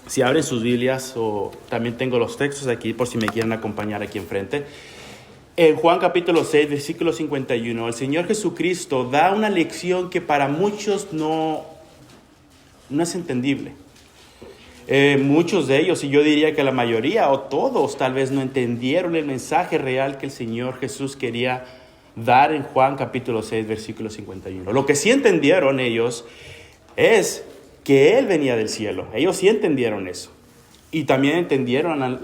Si abren sus Biblias, o también tengo los textos aquí por si me quieren acompañar aquí enfrente. En Juan capítulo 6, versículo 51, el Señor Jesucristo da una lección que para muchos no es entendible. Muchos de ellos, y yo diría que la mayoría o todos tal vez no entendieron el mensaje real que el Señor Jesús quería dar en Juan capítulo 6, versículo 51. Lo que sí entendieron ellos es que Él venía del cielo. Ellos sí entendieron eso. Y también entendieron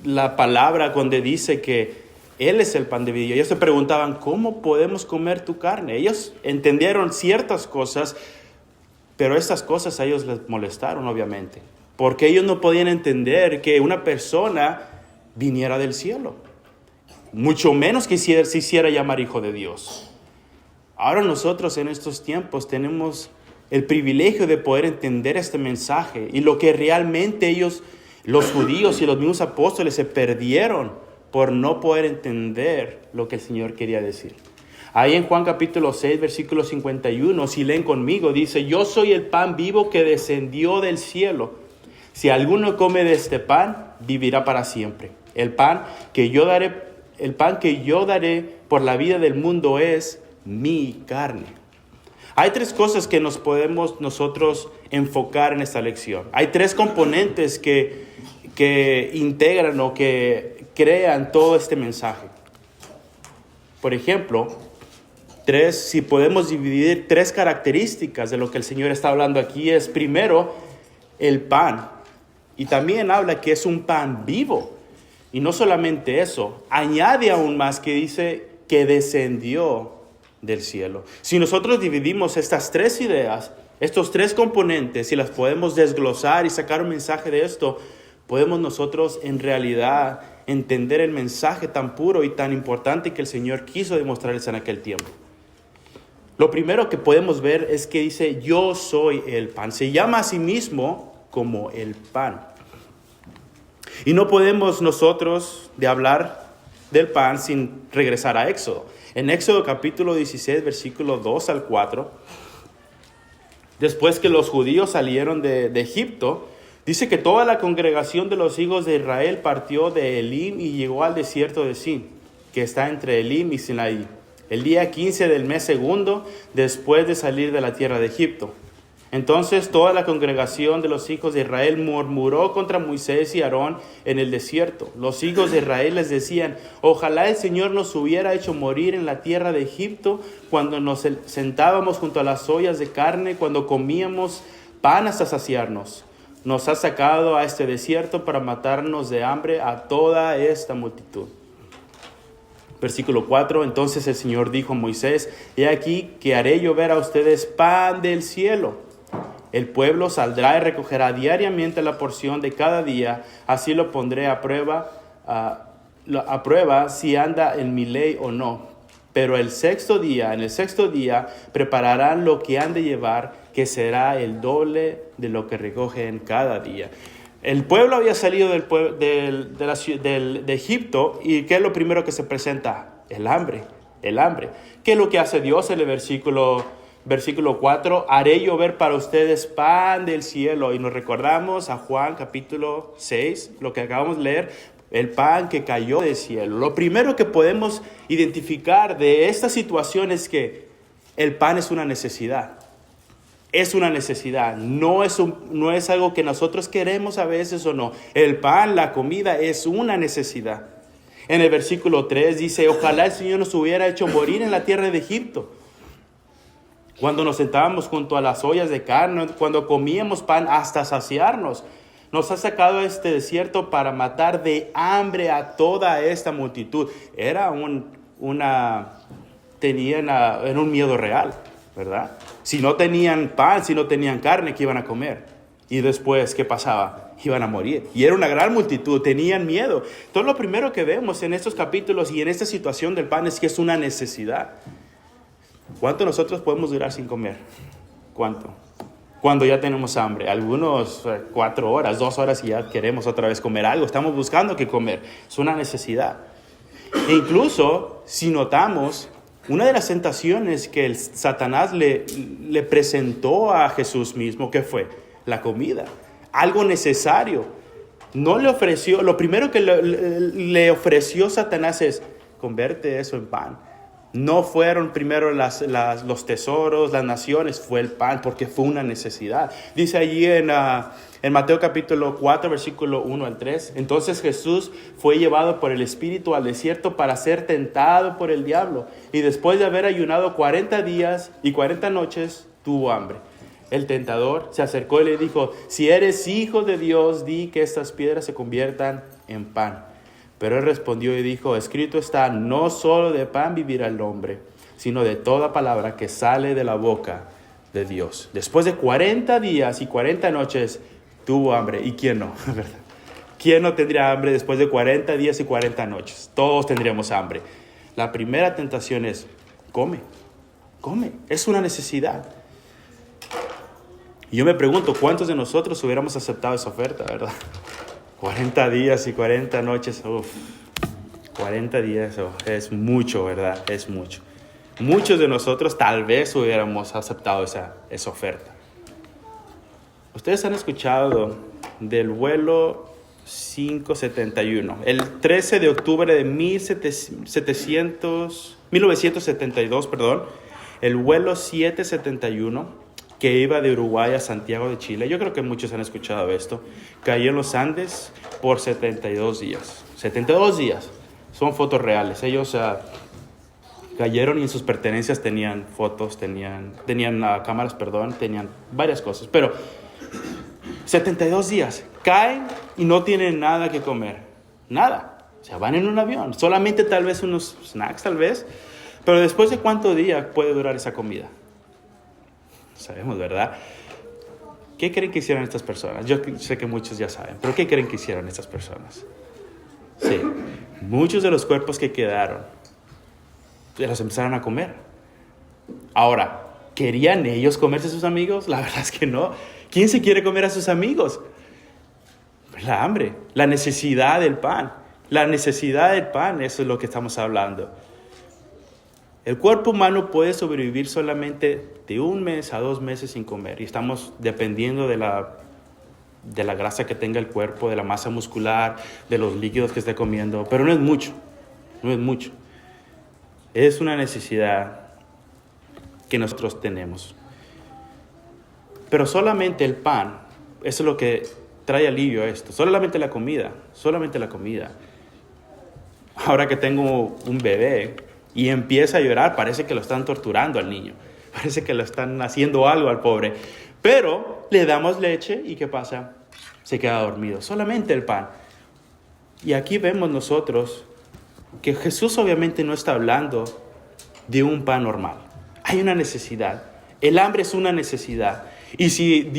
la palabra cuando dice que Él es el pan de vida. Ellos se preguntaban, ¿cómo podemos comer tu carne? Ellos entendieron ciertas cosas, pero estas cosas a ellos les molestaron, obviamente. Porque ellos no podían entender que una persona viniera del cielo. Mucho menos que se hiciera llamar hijo de Dios. Ahora nosotros en estos tiempos tenemos el privilegio de poder entender este mensaje y lo que realmente ellos, los judíos y los mismos apóstoles, se perdieron por no poder entender lo que el Señor quería decir. Ahí en Juan capítulo 6, versículo 51, si leen conmigo, dice: yo soy el pan vivo que descendió del cielo. Si alguno come de este pan, vivirá para siempre. El pan que yo daré por la vida del mundo es mi carne. Hay tres cosas que nos podemos nosotros enfocar en esta lección. Hay tres componentes que integran o que crean todo este mensaje. Por ejemplo, si podemos dividir tres características de lo que el Señor está hablando aquí, es primero el pan. Y también habla que es un pan vivo. Y no solamente eso, añade aún más que dice que descendió del cielo. Si nosotros dividimos estas tres ideas, estos tres componentes, y las podemos desglosar y sacar un mensaje de esto, podemos nosotros en realidad entender el mensaje tan puro y tan importante que el Señor quiso demostrarles en aquel tiempo. Lo primero que podemos ver es que dice: yo soy el pan. Se llama a sí mismo como el pan. Y no podemos nosotros de hablar del pan sin regresar a Éxodo. En Éxodo capítulo 16, versículo 2 al 4, después que los judíos salieron de Egipto, dice que toda la congregación de los hijos de Israel partió de Elim y llegó al desierto de Sin, que está entre Elim y Sinaí, el día 15 del mes segundo, después de salir de la tierra de Egipto. Entonces toda la congregación de los hijos de Israel murmuró contra Moisés y Aarón en el desierto. Los hijos de Israel les decían: ojalá el Señor nos hubiera hecho morir en la tierra de Egipto, cuando nos sentábamos junto a las ollas de carne, cuando comíamos pan hasta saciarnos. Nos ha sacado a este desierto para matarnos de hambre a toda esta multitud. Versículo 4, entonces el Señor dijo a Moisés: he aquí que haré llover a ustedes pan del cielo. El pueblo saldrá y recogerá diariamente la porción de cada día, así lo pondré a prueba si anda en mi ley o no. Pero en el sexto día, prepararán lo que han de llevar, que será el doble de lo que recogen cada día. El pueblo había salido de Egipto, y ¿qué es lo primero que se presenta? El hambre. ¿Qué es lo que hace Dios en el versículo 4? Haré llover para ustedes pan del cielo. Y nos recordamos a Juan capítulo 6, lo que acabamos de leer, el pan que cayó del cielo. Lo primero que podemos identificar de esta situación es que el pan es una necesidad. Es una necesidad, no es algo que nosotros queremos a veces o no. El pan, la comida, es una necesidad. En el versículo 3 dice: ojalá el Señor nos hubiera hecho morir en la tierra de Egipto, cuando nos sentábamos junto a las ollas de carne, cuando comíamos pan hasta saciarnos. Nos ha sacado a este desierto para matar de hambre a toda esta multitud. Era un miedo real, ¿verdad? Si no tenían pan, si no tenían carne, ¿qué iban a comer? Y después, ¿qué pasaba? Iban a morir. Y era una gran multitud, tenían miedo. Entonces, lo primero que vemos en estos capítulos y en esta situación del pan es que es una necesidad. ¿Cuánto nosotros podemos durar sin comer? ¿Cuánto? Cuando ya tenemos hambre. Algunos 4 horas, 2 horas y ya queremos otra vez comer algo. Estamos buscando qué comer. Es una necesidad. E incluso, si notamos, una de las tentaciones que el Satanás le presentó a Jesús mismo, ¿qué fue? la comida, algo necesario. No le ofreció, lo primero que le ofreció Satanás es, convierte eso en pan. No fueron primero los tesoros, las naciones, fue el pan, porque fue una necesidad. Dice allí en Mateo capítulo 4, versículo 1 al 3. Entonces Jesús fue llevado por el Espíritu al desierto para ser tentado por el diablo. Y después de haber ayunado 40 días y 40 noches, tuvo hambre. El tentador se acercó y le dijo, si eres hijo de Dios, di que estas piedras se conviertan en pan. Pero él respondió y dijo, escrito está, no solo de pan vivirá el hombre, sino de toda palabra que sale de la boca de Dios. Después de 40 días y 40 noches, tuvo hambre. ¿Y quién no? ¿Quién no tendría hambre después de 40 días y 40 noches? Todos tendríamos hambre. La primera tentación es, come. Es una necesidad. Y yo me pregunto, ¿cuántos de nosotros hubiéramos aceptado esa oferta, verdad? 40 días y 40 noches, 40 días es mucho, ¿verdad? Es mucho. Muchos de nosotros tal vez hubiéramos aceptado esa oferta. Ustedes han escuchado del vuelo 571. El 13 de octubre de 1972, el vuelo 771, que iba de Uruguay a Santiago de Chile. Yo creo que muchos han escuchado esto. Cayó en los Andes por 72 días. 72 días. Son fotos reales. Ellos cayeron y en sus pertenencias tenían fotos, tenían cámaras, tenían varias cosas. Pero 72 días. Caen y no tienen nada que comer. Nada. O sea, van en un avión. Solamente tal vez unos snacks, tal vez. Pero después de cuánto día puede durar esa comida. Sabemos, ¿verdad? ¿Qué creen que hicieron estas personas? Yo sé que muchos ya saben, pero ¿qué creen que hicieron estas personas? Sí, muchos de los cuerpos que quedaron, los empezaron a comer. Ahora, ¿querían ellos comerse a sus amigos? La verdad es que no. ¿Quién se quiere comer a sus amigos? La hambre, la necesidad del pan. La necesidad del pan, eso es lo que estamos hablando. El cuerpo humano puede sobrevivir solamente de 1 mes a 2 meses sin comer. Y estamos dependiendo de la grasa que tenga el cuerpo, de la masa muscular, de los líquidos que esté comiendo. Pero no es mucho. No es mucho. Es una necesidad que nosotros tenemos. Pero solamente el pan, eso es lo que trae alivio a esto. Solamente la comida. Ahora que tengo un bebé y empieza a llorar, parece que lo están torturando al niño. Parece que lo están haciendo algo al pobre. Pero le damos leche y ¿qué pasa? Se queda dormido. Solamente el pan. Y aquí vemos nosotros que Jesús obviamente no está hablando de un pan normal. Hay una necesidad. El hambre es una necesidad. Y si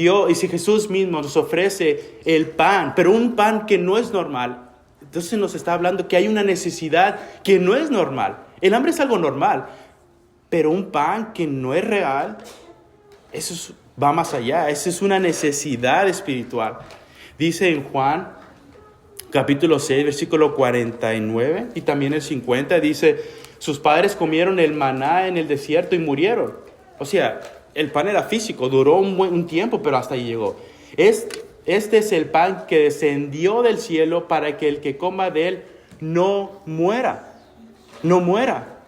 Jesús mismo nos ofrece el pan, pero un pan que no es normal, entonces nos está hablando que hay una necesidad que no es normal. El hambre es algo normal, pero un pan que no es real, va más allá. Eso es una necesidad espiritual. Dice en Juan, capítulo 6, versículo 49 y también el 50, dice, sus padres comieron el maná en el desierto y murieron. O sea, el pan era físico, duró un tiempo, pero hasta ahí llegó. Este es el pan que descendió del cielo para que el que coma de él no muera. No muera.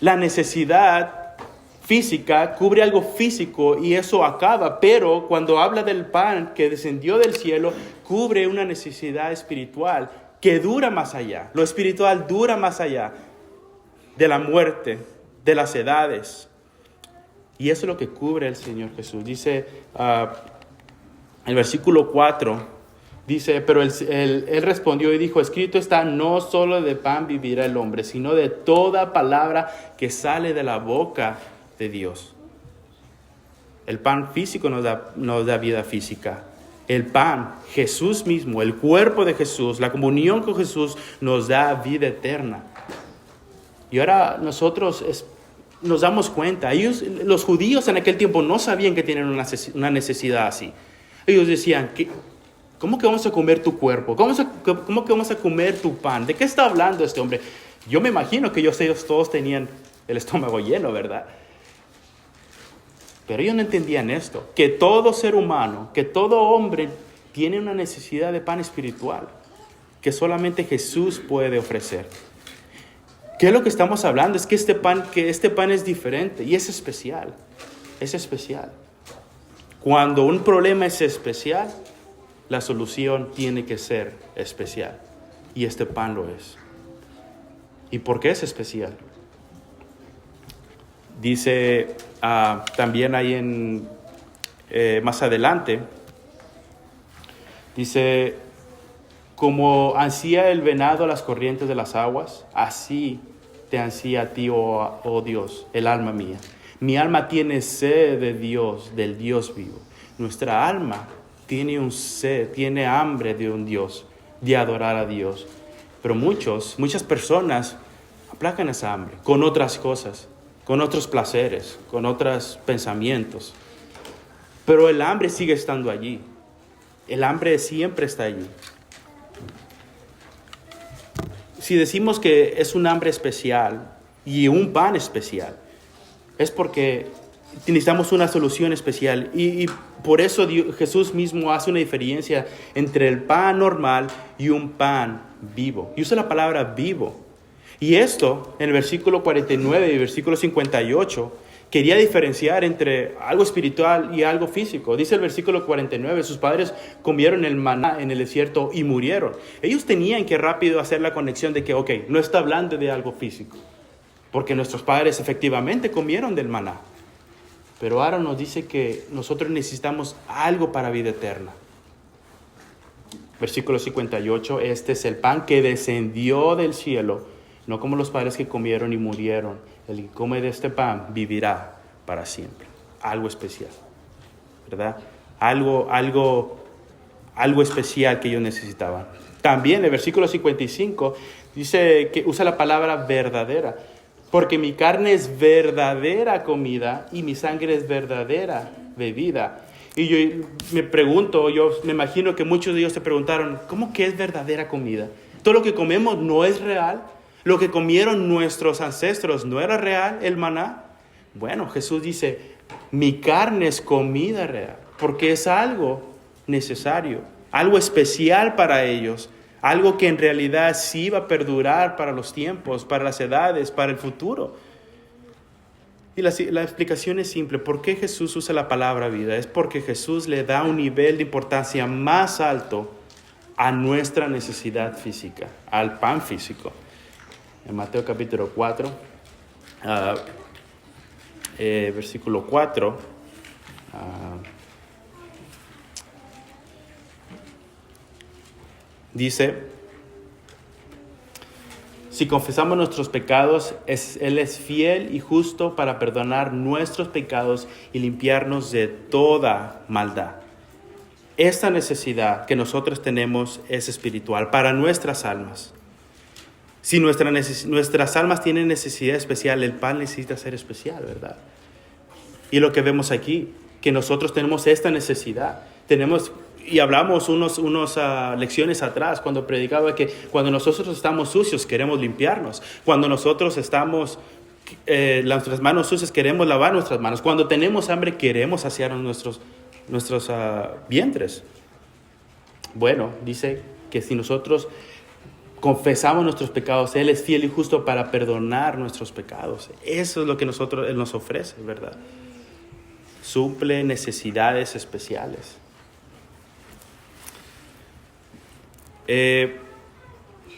La necesidad física cubre algo físico y eso acaba, pero cuando habla del pan que descendió del cielo, cubre una necesidad espiritual que dura más allá. Lo espiritual dura más allá de la muerte, de las edades. Y eso es lo que cubre el Señor Jesús. Dice el versículo 4. Dice, pero él respondió y dijo, escrito está, no solo de pan vivirá el hombre, sino de toda palabra que sale de la boca de Dios. El pan físico nos da vida física. El pan, Jesús mismo, el cuerpo de Jesús, la comunión con Jesús nos da vida eterna. Y ahora nosotros nos damos cuenta, los judíos en aquel tiempo no sabían que tenían una necesidad así. Ellos decían, ¿cómo que vamos a comer tu cuerpo? ¿Cómo que vamos a comer tu pan? ¿De qué está hablando este hombre? Yo me imagino que ellos todos tenían el estómago lleno, ¿verdad? Pero ellos no entendían esto, que todo ser humano, que todo hombre tiene una necesidad de pan espiritual que solamente Jesús puede ofrecer. ¿Qué es lo que estamos hablando? Es que este pan es diferente y es especial. Es especial. Cuando un problema es especial, la solución tiene que ser especial. Y este pan lo es. ¿Y por qué es especial? Dice también ahí más adelante, dice, como ansía el venado a las corrientes de las aguas, así te ansía a ti, oh Dios, el alma mía. Mi alma tiene sed de Dios, del Dios vivo. Nuestra alma tiene hambre de un Dios, de adorar a Dios. Pero muchas personas aplacan esa hambre con otras cosas, con otros placeres, con otros pensamientos. Pero el hambre sigue estando allí. El hambre siempre está allí. Si decimos que es un hambre especial y un pan especial, es porque necesitamos una solución especial. Y por eso Jesús mismo hace una diferencia entre el pan normal y un pan vivo. Y usa la palabra vivo. Y esto, en el versículo 49 y versículo 58, quería diferenciar entre algo espiritual y algo físico. Dice el versículo 49, sus padres comieron el maná en el desierto y murieron. Ellos tenían que rápido hacer la conexión de que, no está hablando de algo físico, porque nuestros padres efectivamente comieron del maná. Pero ahora nos dice que nosotros necesitamos algo para vida eterna. Versículo 58, este es el pan que descendió del cielo, no como los padres que comieron y murieron. El que come de este pan vivirá para siempre. Algo especial, ¿verdad? Algo especial que ellos necesitaban. También el versículo 55 dice que usa la palabra verdadera. Porque mi carne es verdadera comida y mi sangre es verdadera bebida. Y yo me imagino que muchos de ellos se preguntaron, ¿cómo que es verdadera comida? Todo lo que comemos no es real. Lo que comieron nuestros ancestros no era real, el maná. Bueno, Jesús dice, mi carne es comida real, porque es algo necesario, algo especial para ellos, algo que en realidad sí va a perdurar para los tiempos, para las edades, para el futuro. Y la explicación es simple. ¿Por qué Jesús usa la palabra vida? Es porque Jesús le da un nivel de importancia más alto a nuestra necesidad física, al pan físico. En Mateo capítulo 4, versículo 4, dice, si confesamos nuestros pecados, Él es fiel y justo para perdonar nuestros pecados y limpiarnos de toda maldad. Esta necesidad que nosotros tenemos es espiritual para nuestras almas. Si nuestras almas tienen necesidad especial, el pan necesita ser especial, ¿verdad? Y lo que vemos aquí, que nosotros tenemos esta necesidad. Y hablamos unas lecciones atrás cuando predicaba que cuando nosotros estamos sucios queremos limpiarnos. Cuando nosotros estamos nuestras manos sucias queremos lavar nuestras manos. Cuando tenemos hambre queremos saciar nuestros vientres. Bueno, dice que si nosotros confesamos nuestros pecados, Él es fiel y justo para perdonar nuestros pecados. Eso es lo que Él nos ofrece, ¿verdad? Suple necesidades especiales.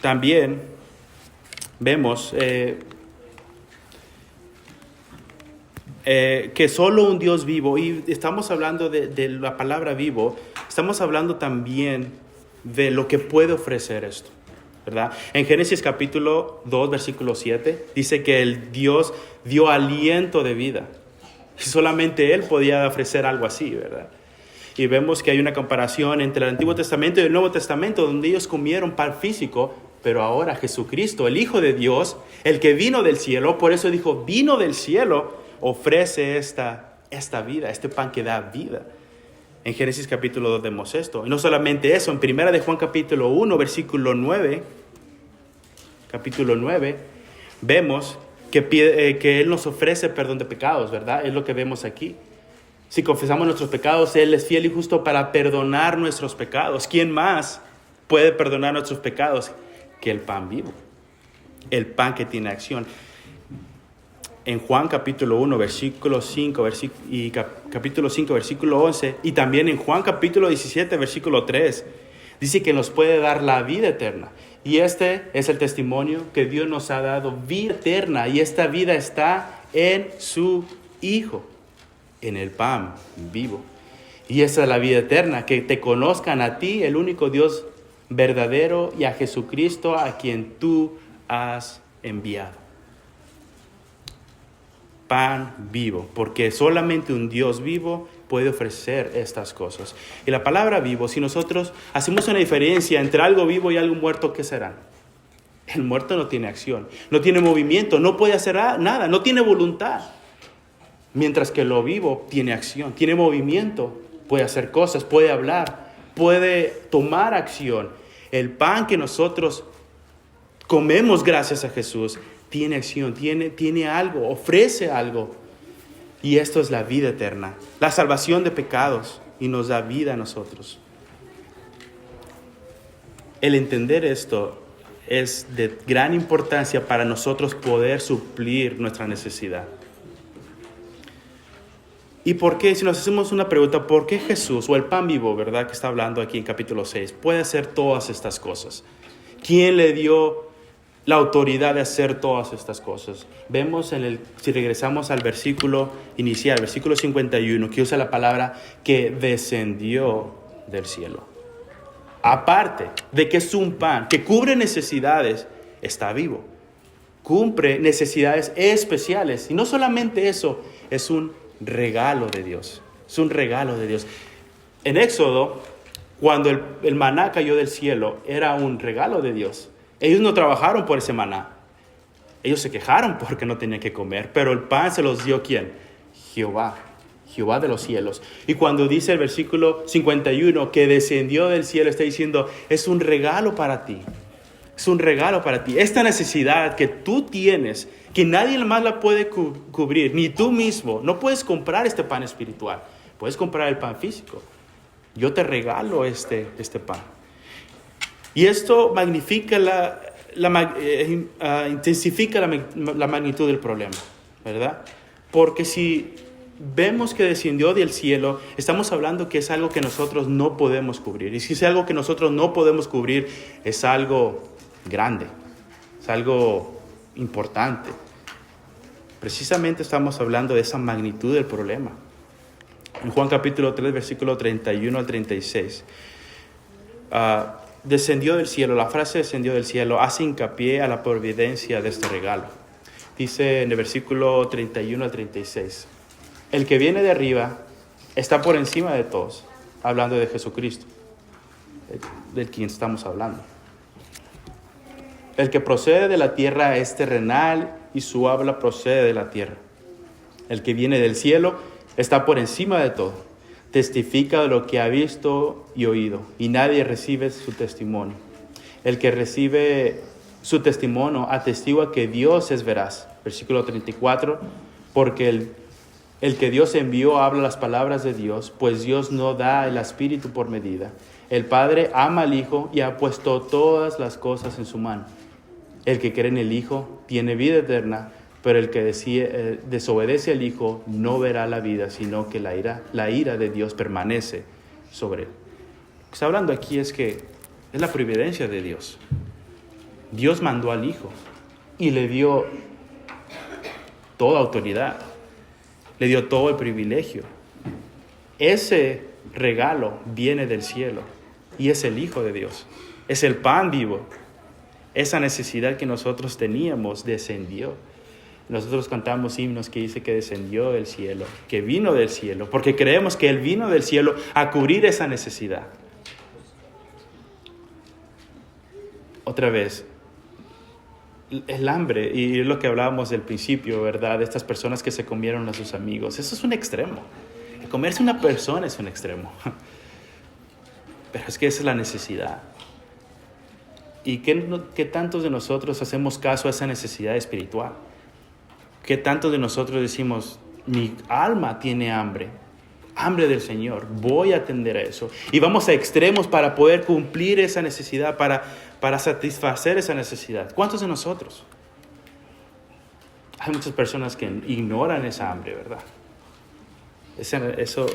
También vemos que solo un Dios vivo, y estamos hablando de la palabra vivo, estamos hablando también de lo que puede ofrecer esto, ¿verdad? En Génesis capítulo 2, versículo 7, dice que el Dios dio aliento de vida. Y solamente Él podía ofrecer algo así, ¿verdad? Y vemos que hay una comparación entre el Antiguo Testamento y el Nuevo Testamento, donde ellos comieron pan físico, pero ahora Jesucristo, el Hijo de Dios, el que vino del cielo, por eso dijo, vino del cielo, ofrece esta vida, este pan que da vida. En Génesis capítulo 2 vemos esto. Y no solamente eso, en Primera de Juan capítulo 1, versículo 9, vemos que Él nos ofrece perdón de pecados, ¿verdad? Es lo que vemos aquí. Si confesamos nuestros pecados, Él es fiel y justo para perdonar nuestros pecados. ¿Quién más puede perdonar nuestros pecados que el pan vivo? El pan que tiene acción. En Juan capítulo 1, versículo 5 capítulo 5, versículo 11, y también en Juan capítulo 17, versículo 3, dice que nos puede dar la vida eterna. Y este es el testimonio que Dios nos ha dado, vida eterna, y esta vida está en su Hijo, en el pan vivo. Y esa es la vida eterna, que te conozcan a ti, el único Dios verdadero, y a Jesucristo, a quien tú has enviado. Pan vivo, porque solamente un Dios vivo puede ofrecer estas cosas. Y la palabra vivo, si nosotros hacemos una diferencia entre algo vivo y algo muerto, ¿qué será? El muerto no tiene acción, no tiene movimiento, no puede hacer nada, no tiene voluntad. Mientras que lo vivo tiene acción, tiene movimiento, puede hacer cosas, puede hablar, puede tomar acción. El pan que nosotros comemos gracias a Jesús tiene acción, tiene algo, ofrece algo. Y esto es la vida eterna, la salvación de pecados, y nos da vida a nosotros. El entender esto es de gran importancia para nosotros poder suplir nuestra necesidad. ¿Y por qué? Si nos hacemos una pregunta, ¿por qué Jesús, o el pan vivo, verdad, que está hablando aquí en capítulo 6, puede hacer todas estas cosas? ¿Quién le dio la autoridad de hacer todas estas cosas? Vemos si regresamos al versículo inicial, versículo 51, que usa la palabra que descendió del cielo. Aparte de que es un pan que cubre necesidades, está vivo. Cumple necesidades especiales. Y no solamente eso, es un regalo de Dios. Es un regalo de Dios. En Éxodo, cuando el maná cayó del cielo, era un regalo de Dios. Ellos no trabajaron por ese maná. Ellos se quejaron porque no tenían que comer, pero el pan se los dio ¿quién? Jehová de los cielos. Y cuando dice el versículo 51 que descendió del cielo, está diciendo, es un regalo para ti. Es un regalo para ti. Esta necesidad que tú tienes, que nadie más la puede cubrir, ni tú mismo. No puedes comprar este pan espiritual. Puedes comprar el pan físico. Yo te regalo este pan. Y esto magnifica intensifica la magnitud del problema, ¿verdad? Porque si vemos que descendió del cielo, estamos hablando que es algo que nosotros no podemos cubrir. Y si es algo que nosotros no podemos cubrir, es algo grande, es algo importante. Precisamente estamos hablando de esa magnitud del problema. En Juan capítulo 3, versículo 31 al 36, descendió del cielo, la frase descendió del cielo hace hincapié a la providencia de este regalo. Dice en el versículo 31 al 36, el que viene de arriba está por encima de todos, hablando de Jesucristo, del quien estamos hablando. El que procede de la tierra es terrenal y su habla procede de la tierra. El que viene del cielo está por encima de todo. Testifica de lo que ha visto y oído, y nadie recibe su testimonio. El que recibe su testimonio atestigua que Dios es veraz. Versículo 34, porque el que Dios envió habla las palabras de Dios, pues Dios no da el Espíritu por medida. El Padre ama al Hijo y ha puesto todas las cosas en su mano. El que cree en el Hijo tiene vida eterna, pero el que desobedece al Hijo no verá la vida, sino que la ira de Dios permanece sobre él. Lo que está hablando aquí es que es la providencia de Dios. Dios mandó al Hijo y le dio toda autoridad, le dio todo el privilegio. Ese regalo viene del cielo y es el Hijo de Dios, es el pan vivo. Esa necesidad que nosotros teníamos descendió. Nosotros cantamos himnos que dice que descendió del cielo, que vino del cielo, porque creemos que Él vino del cielo a cubrir esa necesidad. Otra vez, el hambre, y es lo que hablábamos del principio, ¿verdad? De estas personas que se comieron a sus amigos. Eso es un extremo. Comerse una persona es un extremo. Pero es que esa es la necesidad. ¿Y qué tantos de nosotros hacemos caso a esa necesidad espiritual? ¿Qué tantos de nosotros decimos, mi alma tiene hambre? hambre del Señor, voy a atender a eso. Y vamos a extremos para poder cumplir esa necesidad, para satisfacer esa necesidad. ¿Cuántos de nosotros? Hay muchas personas que ignoran esa hambre, ¿verdad? Eso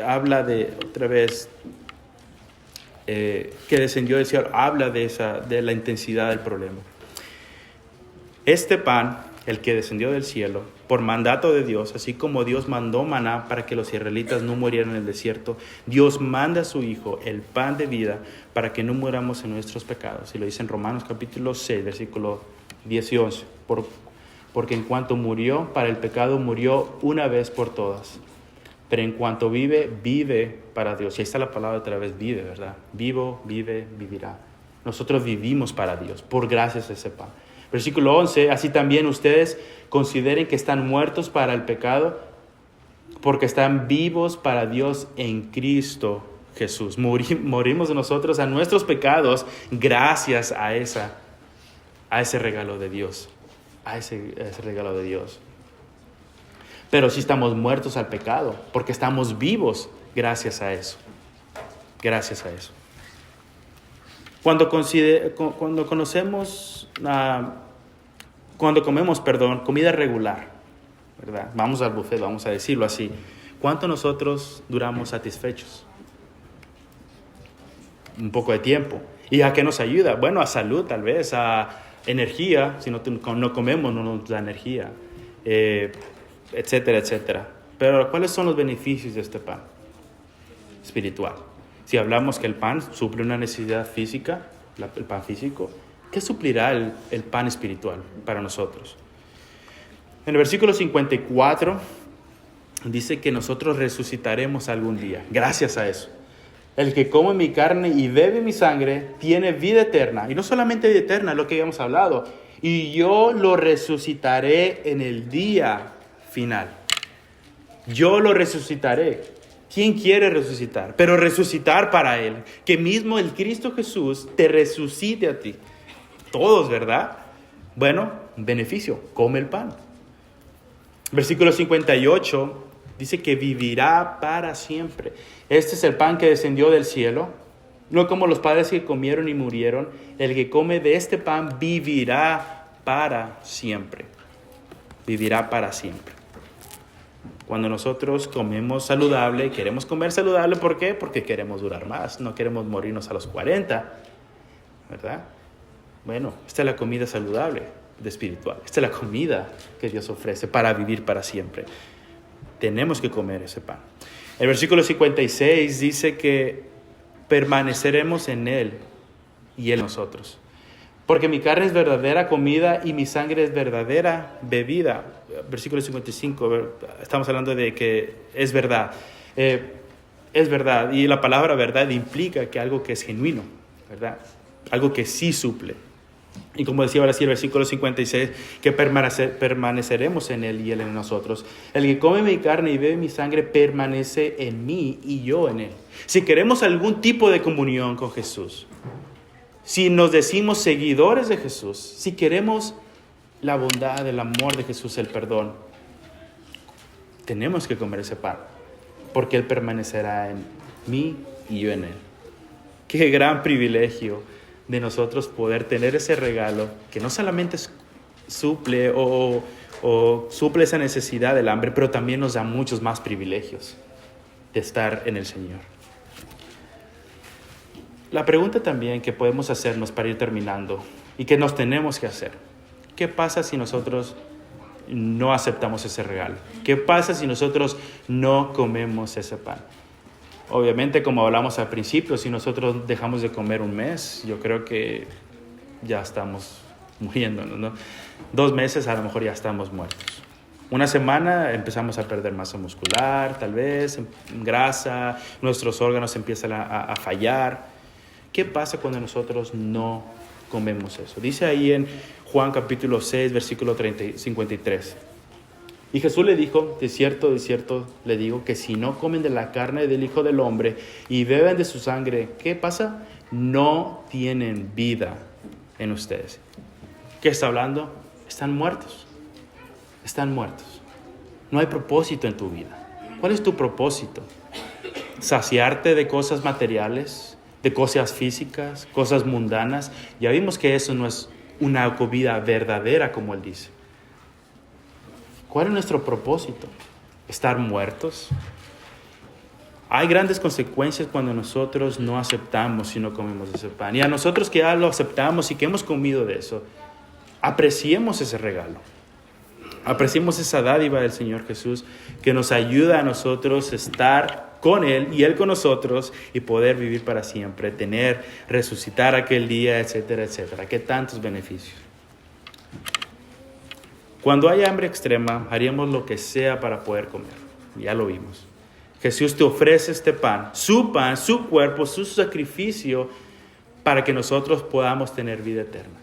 habla de, otra vez, que descendió del cielo, habla de la intensidad del problema. Este pan, el que descendió del cielo, por mandato de Dios, así como Dios mandó maná para que los israelitas no murieran en el desierto, Dios manda a su Hijo, el pan de vida, para que no muramos en nuestros pecados. Y lo dice en Romanos capítulo 6, versículo 10 y 11. Porque en cuanto murió para el pecado, murió una vez por todas. Pero en cuanto vive, vive para Dios. Y ahí está la palabra otra vez, vive, ¿verdad? Vivo, vive, vivirá. Nosotros vivimos para Dios, por gracias a ese pan. Versículo 11, así también ustedes consideren que están muertos para el pecado, porque están vivos para Dios en Cristo Jesús. Morimos nosotros a nuestros pecados gracias a ese regalo de Dios, a ese regalo de Dios. Pero sí estamos muertos al pecado, porque estamos vivos gracias a eso. Gracias a eso. Cuando comemos comida regular, ¿verdad? Vamos al buffet, vamos a decirlo así. ¿Cuánto nosotros duramos satisfechos? Un poco de tiempo. ¿Y a qué nos ayuda? Bueno, a salud tal vez, a energía. Si no comemos, no nos da energía, etcétera, etcétera. Pero ¿cuáles son los beneficios de este pan espiritual? Si hablamos que el pan suple una necesidad física, el pan físico, ¿qué suplirá el pan espiritual para nosotros? En el versículo 54 dice que nosotros resucitaremos algún día, gracias a eso. El que come mi carne y bebe mi sangre tiene vida eterna. Y no solamente vida eterna, lo que habíamos hablado. Y yo lo resucitaré en el día final. Yo lo resucitaré. ¿Quién quiere resucitar? Pero resucitar para Él. Que mismo el Cristo Jesús te resucite a ti. Todos, ¿verdad? Bueno, beneficio. Come el pan. Versículo 58 dice que vivirá para siempre. Este es el pan que descendió del cielo. No como los padres que comieron y murieron. El que come de este pan vivirá para siempre. Vivirá para siempre. Cuando nosotros comemos saludable, queremos comer saludable, ¿por qué? Porque queremos durar más, no queremos morirnos a los 40, ¿verdad? Bueno, esta es la comida saludable de espiritual. Esta es la comida que Dios ofrece para vivir para siempre. Tenemos que comer ese pan. El versículo 56 dice que permaneceremos en Él y Él en nosotros. Porque mi carne es verdadera comida y mi sangre es verdadera bebida. Versículo 55, estamos hablando de que es verdad. Es verdad. Y la palabra verdad implica que algo que es genuino, ¿verdad? Algo que sí suple. Y como decía ahora sí el versículo 56, que permaneceremos en Él y Él en nosotros. El que come mi carne y bebe mi sangre permanece en mí y yo en Él. Si queremos algún tipo de comunión con Jesús, si nos decimos seguidores de Jesús, si queremos la bondad, el amor de Jesús, el perdón, tenemos que comer ese pan, porque Él permanecerá en mí y yo en Él. Qué gran privilegio de nosotros poder tener ese regalo que no solamente suple o suple esa necesidad del hambre, pero también nos da muchos más privilegios de estar en el Señor. La pregunta también que podemos hacernos para ir terminando y que nos tenemos que hacer: ¿qué pasa si nosotros no aceptamos ese regalo? ¿Qué pasa si nosotros no comemos ese pan? Obviamente, como hablamos al principio, si nosotros dejamos de comer un mes, yo creo que ya estamos muriéndonos, ¿no? 2 meses a lo mejor ya estamos muertos. Una semana empezamos a perder masa muscular, tal vez, grasa, nuestros órganos empiezan a fallar. ¿Qué pasa cuando nosotros no comemos eso? Dice ahí en Juan capítulo 6, versículo 53. Y Jesús le dijo: de cierto, le digo que si no comen de la carne del Hijo del Hombre y beben de su sangre, ¿qué pasa? No tienen vida en ustedes. ¿Qué está hablando? Están muertos. Están muertos. No hay propósito en tu vida. ¿Cuál es tu propósito? ¿Saciarte de cosas materiales, de cosas físicas, cosas mundanas? Ya vimos que eso no es una comida verdadera, como Él dice. ¿Cuál es nuestro propósito? ¿Estar muertos? Hay grandes consecuencias cuando nosotros no aceptamos y no comemos ese pan. Y a nosotros que ya lo aceptamos y que hemos comido de eso, apreciemos ese regalo. Apreciemos esa dádiva del Señor Jesús que nos ayuda a nosotros a estar con Él y Él con nosotros y poder vivir para siempre, resucitar aquel día, etcétera, etcétera. ¡Qué tantos beneficios! Cuando hay hambre extrema, haríamos lo que sea para poder comer. Ya lo vimos. Jesús te ofrece este pan, su cuerpo, su sacrificio, para que nosotros podamos tener vida eterna.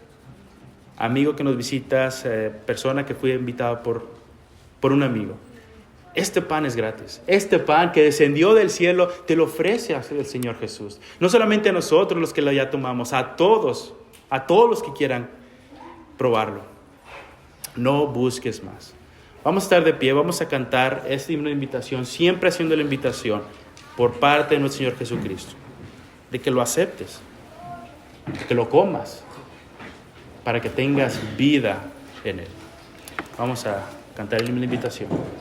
Amigo que nos visitas, persona que fui invitado por un amigo. Este pan es gratis. Este pan que descendió del cielo te lo ofrece el Señor Jesús. No solamente a nosotros los que lo ya tomamos, a todos los que quieran probarlo. No busques más. Vamos a estar de pie, vamos a cantar este himno de invitación, siempre haciendo la invitación por parte de nuestro Señor Jesucristo, de que lo aceptes, de que lo comas, para que tengas vida en Él. Vamos a cantar el himno de invitación.